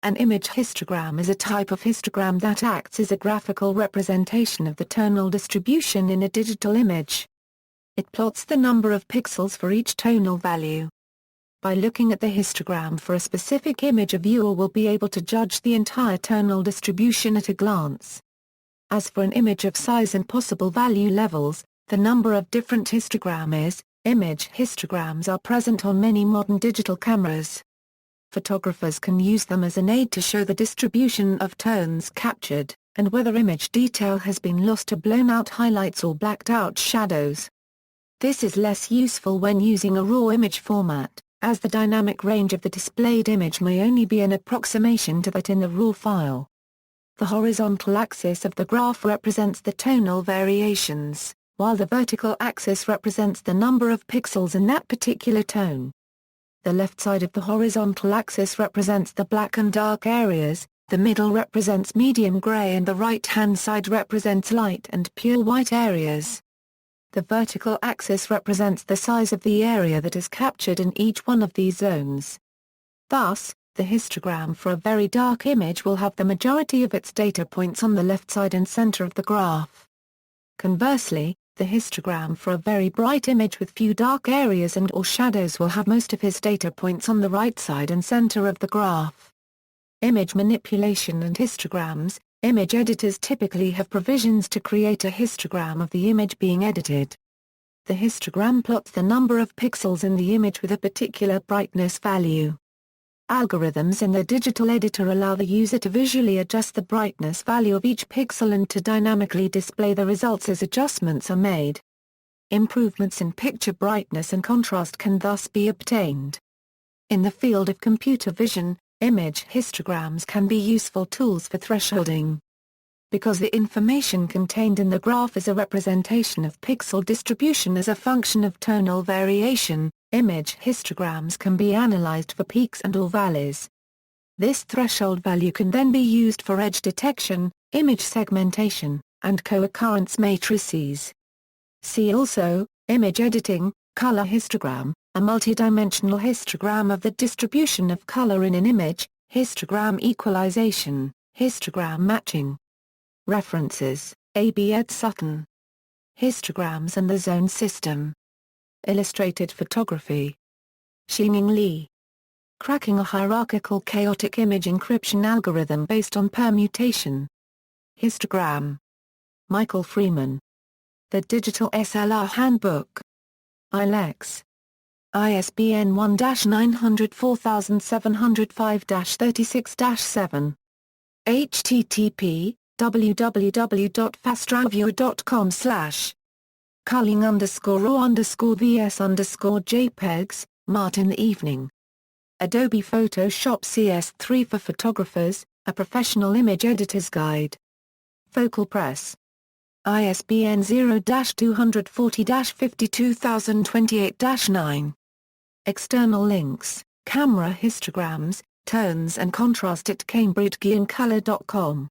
An image histogram is a type of histogram that acts as a graphical representation of the tonal distribution in a digital image. It plots the number of pixels for each tonal value. By looking at the histogram for a specific image, a viewer will be able to judge the entire tonal distribution at a glance. As for an image of size and possible value levels, the number of different image histograms are present on many modern digital cameras. Photographers can use them as an aid to show the distribution of tones captured, and whether image detail has been lost to blown-out highlights or blacked-out shadows. This is less useful when using a raw image format, as the dynamic range of the displayed image may only be an approximation to that in the raw file. The horizontal axis of the graph represents the tonal variations, while the vertical axis represents the number of pixels in that particular tone. The left side of the horizontal axis represents the black and dark areas, the middle represents medium gray, and the right-hand side represents light and pure white areas. The vertical axis represents the size of the area that is captured in each one of these zones. Thus, the histogram for a very dark image will have the majority of its data points on the left side and center of the graph. Conversely, the histogram for a very bright image with few dark areas and/or shadows will have most of his data points on the right side and center of the graph. Image manipulation and histograms. Image editors typically have provisions to create a histogram of the image being edited. The histogram plots the number of pixels in the image with a particular brightness value. Algorithms in the digital editor allow the user to visually adjust the brightness value of each pixel and to dynamically display the results as adjustments are made. Improvements in picture brightness and contrast can thus be obtained. In the field of computer vision, image histograms can be useful tools for thresholding. Because the information contained in the graph is a representation of pixel distribution as a function of tonal variation, image histograms can be analyzed for peaks and/or valleys. This threshold value can then be used for edge detection, image segmentation, and co-occurrence matrices. See also, image editing, color histogram, a multidimensional histogram of the distribution of color in an image, histogram equalization, histogram matching. References: A.B. Ed Sutton. Histograms and the Zone System. Illustrated Photography. Xingning Li. Cracking a hierarchical chaotic image encryption algorithm based on permutation. Histogram. Michael Freeman. The Digital SLR Handbook. ILEX. ISBN 1-904705-36-7. http www.fastraviewer.com/ culling_raw_vs_jpegs, Martin the Evening. Adobe Photoshop CS3 for Photographers, a professional image editor's guide. Focal Press. ISBN 0-240-52028-9. External links: Camera histograms, tones and contrast at cambridgegearandcolor.com.